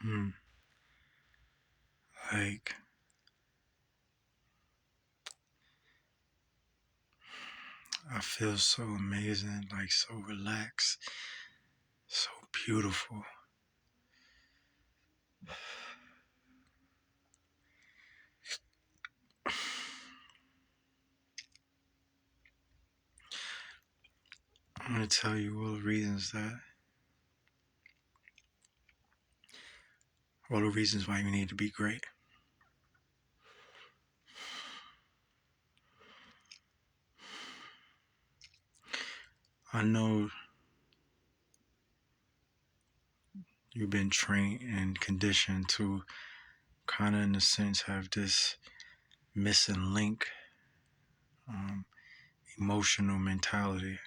Hmm. Like, I feel so amazing, like so relaxed, so beautiful. I'm gonna tell you all the reasons why you need to be great. I know you've been trained and conditioned to kind of, in a sense, have this missing link, um, emotional mentality,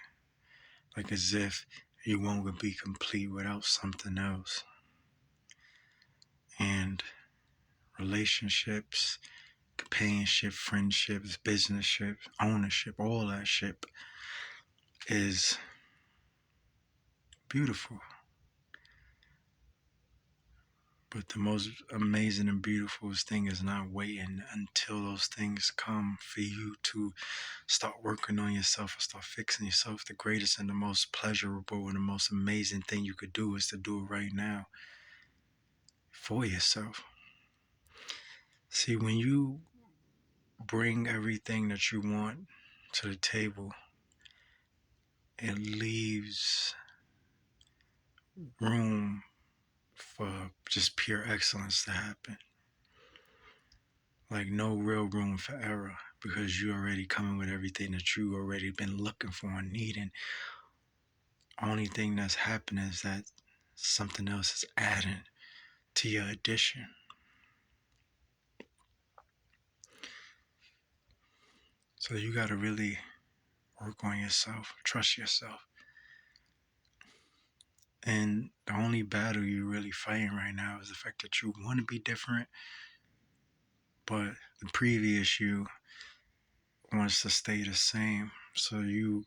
like as if you won't be complete without something else. And relationships, companionship, friendships, businessship, ownership, all that shit is beautiful. But the most amazing and beautiful thing is not waiting until those things come for you to start working on yourself and start fixing yourself. The greatest and the most pleasurable and the most amazing thing you could do is to do it right now for yourself. See, when you bring everything that you want to the table, it leaves room for just pure excellence to happen. Like no real room for error because you already coming with everything that you already been looking for and needing. Only thing that's happening is that something else is adding to your addition. So you got to really work on yourself, trust yourself. And the only battle you're really fighting right now is the fact that you want to be different, but the previous you wants to stay the same. So you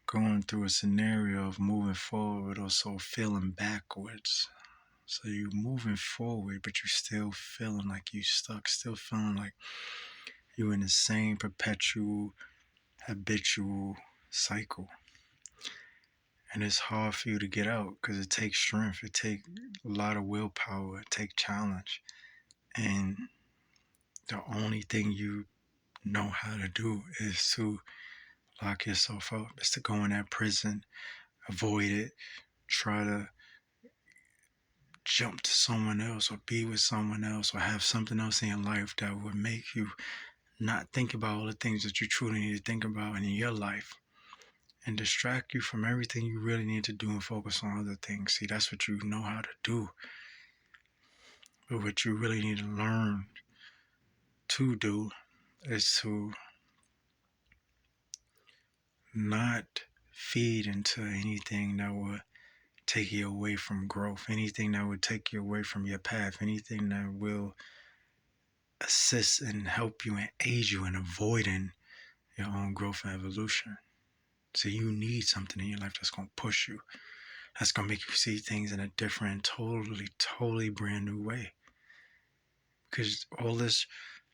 going through a scenario of moving forward, also feeling backwards. So you moving forward, but you still feeling like you stuck, still feeling like you in the same perpetual, habitual cycle. And it's hard for you to get out because it takes strength, it takes a lot of willpower, it takes challenge. And the only thing you know how to do is to lock yourself up, is to go in that prison, avoid it, try to jump to someone else or be with someone else or have something else in your life that would make you not think about all the things that you truly need to think about in your life and distract you from everything you really need to do and focus on other things. See, that's what you know how to do. But what you really need to learn to do is to not feed into anything that would take you away from growth, anything that would take you away from your path, anything that will assist and help you and aid you in avoiding your own growth and evolution. So you need something in your life that's going to push you, that's going to make you see things in a different, totally brand new way. Because all this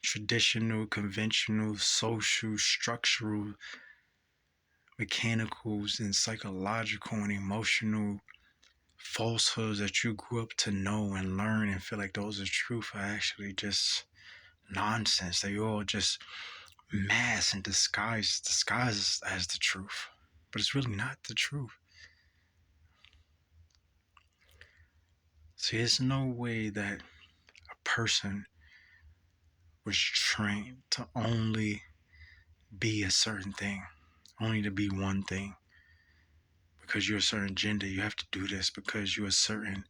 traditional, conventional, social, structural, mechanicals, and psychological and emotional falsehoods that you grew up to know and learn and feel like those are truth are actually just nonsense. They all just mask and disguise as the truth. But it's really not the truth. See, there's no way that a person was trained to only be a certain thing, only to be one thing. Because you're a certain gender, you have to do this. Because you're a certain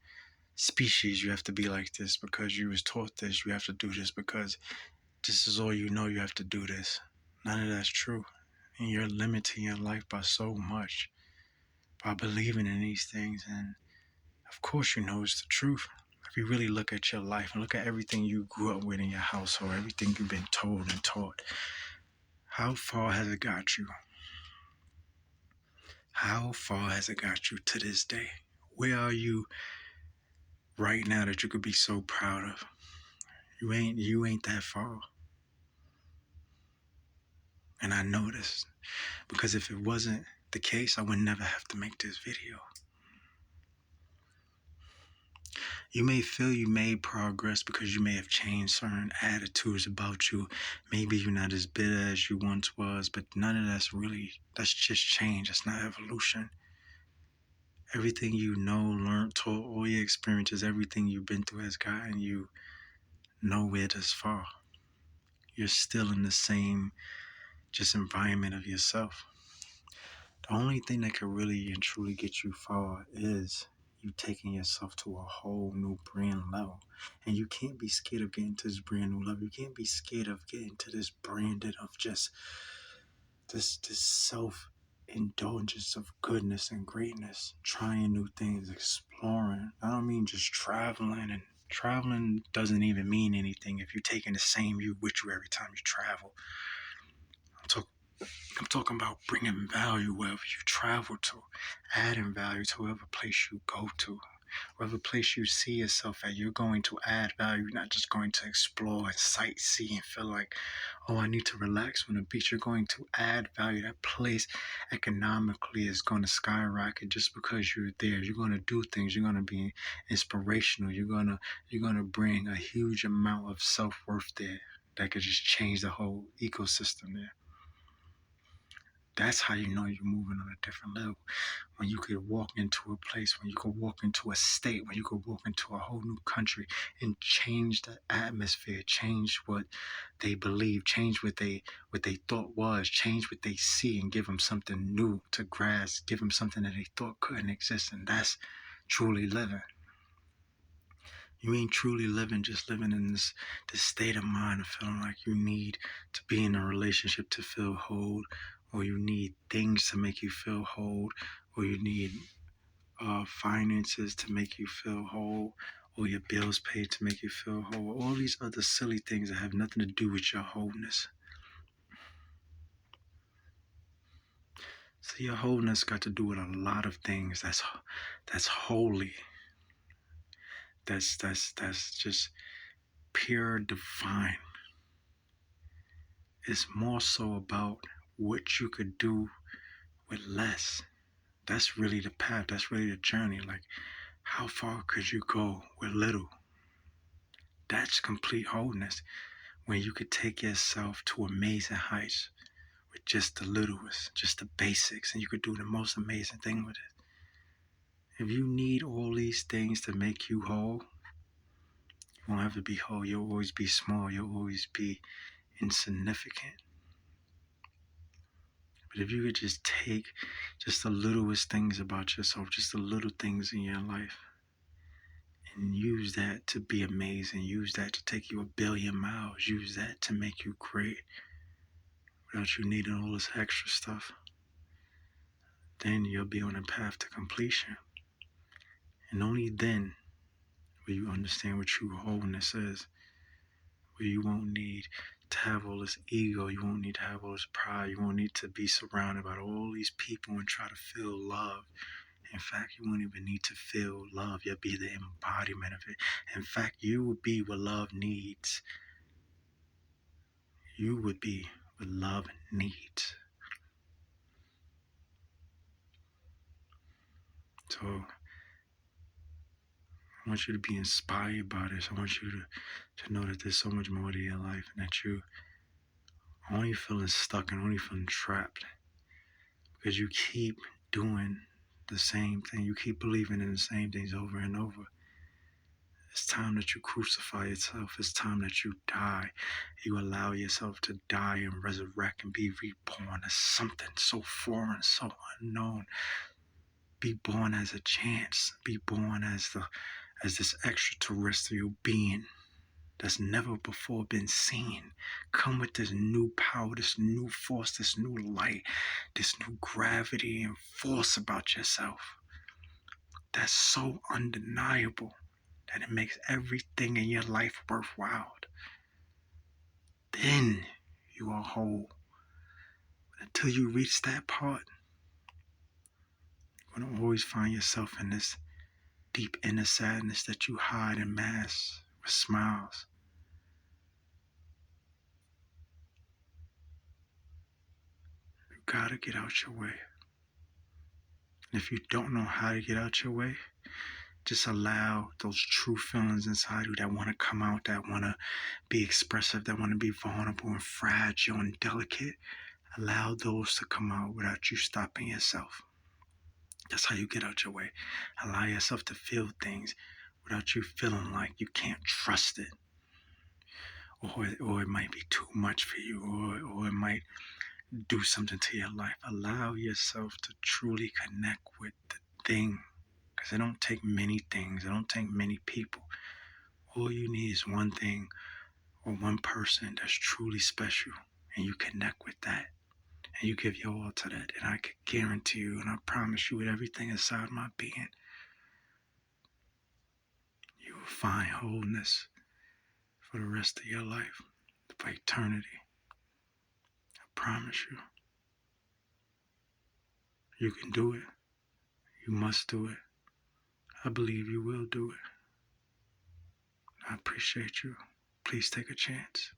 species, you have to be like this. Because you was taught this, you have to do this. Because this is all you know, you have to do this. None of that's true. And you're limiting your life by so much by believing in these things. And of course, you know it's the truth. If you really look at your life and look at everything you grew up with in your household, everything you've been told and taught, how far has it got you? How far has it got you to this day? Where are you right now that you could be so proud of. You ain't that far. And I know this because if it wasn't the case, I would never have to make this video. You may feel you made progress because you may have changed certain attitudes about you. Maybe you're not as bitter as you once was, but none of that's just change. That's not evolution. Everything you know, learned, taught, all your experiences, everything you've been through has gotten you nowhere this far. You're still in the same just environment of yourself. The only thing that can really and truly get you far is you taking yourself to a whole new brand level. And you can't be scared of getting to this brand new level. You can't be scared of getting to this branded of just this self indulgence of goodness and greatness, trying new things, exploring. I don't mean just traveling, and traveling doesn't even mean anything if you're taking the same you with you every time you travel. I'm talking about bringing value wherever you travel to, adding value to whatever place you go to, whatever place you see yourself at. You're going to add value. You're not just going to explore and sightsee and feel like, oh, I need to relax on the beach. You're going to add value. That place economically is going to skyrocket just because you're there. You're going to do things. You're going to be inspirational. You're going to bring a huge amount of self-worth there that could just change the whole ecosystem there. That's how you know you're moving on a different level. When you could walk into a place, when you could walk into a state, when you could walk into a whole new country and change the atmosphere, change what they believe, change what they thought was, change what they see, and give them something new to grasp, give them something that they thought couldn't exist, and that's truly living. You ain't truly living just living in this state of mind of feeling like you need to be in a relationship to feel whole, or you need things to make you feel whole, or you need finances to make you feel whole, or your bills paid to make you feel whole. All these other silly things that have nothing to do with your wholeness. So your wholeness got to do with a lot of things that's holy. That's just pure divine. It's more so about what you could do with less. That's really the path. That's really the journey. Like, how far could you go with little? That's complete wholeness. When you could take yourself to amazing heights with just the littlest, just the basics, and you could do the most amazing thing with it. If you need all these things to make you whole, you won't ever be whole. You'll always be small. You'll always be insignificant. But if you could just take just the littlest things about yourself, just the little things in your life, and use that to be amazing, use that to take you a billion miles, use that to make you great without you needing all this extra stuff, then you'll be on a path to completion. And only then will you understand what true wholeness is, where you won't need to have all this ego, you won't need to have all this pride, you won't need to be surrounded by all these people and try to feel love. In fact, you won't even need to feel love. You'll be the embodiment of it. In fact, you will be what love needs. You would be what love needs. So I want you to be inspired by this. I want you to know that there's so much more to your life, and that you only feeling stuck and only feeling trapped because you keep doing the same thing. You keep believing in the same things over and over. It's time that you crucify yourself. It's time that you die. You allow yourself to die and resurrect and be reborn as something so foreign, so unknown. Be born as a chance. Be born as this extraterrestrial being that's never before been seen. Come with this new power, this new force, this new light, this new gravity and force about yourself that's so undeniable that it makes everything in your life worthwhile. Then you are whole. But until you reach that part, you're going to always find yourself in this deep inner sadness that you hide and mask with smiles. You gotta get out your way. And if you don't know how to get out your way, just allow those true feelings inside you that want to come out, that want to be expressive, that want to be vulnerable and fragile and delicate. Allow those to come out without you stopping yourself. That's how you get out your way. Allow yourself to feel things without you feeling like you can't trust it, or it might be too much for you, or it might do something to your life. Allow yourself to truly connect with the thing, because it don't take many things. It don't take many people. All you need is one thing or one person that's truly special, and you connect with that, and you give your all to that. And I can guarantee you, and I promise you with everything inside my being, you will find wholeness for the rest of your life, for eternity. I promise you. You can do it. You must do it. I believe you will do it. I appreciate you. Please take a chance.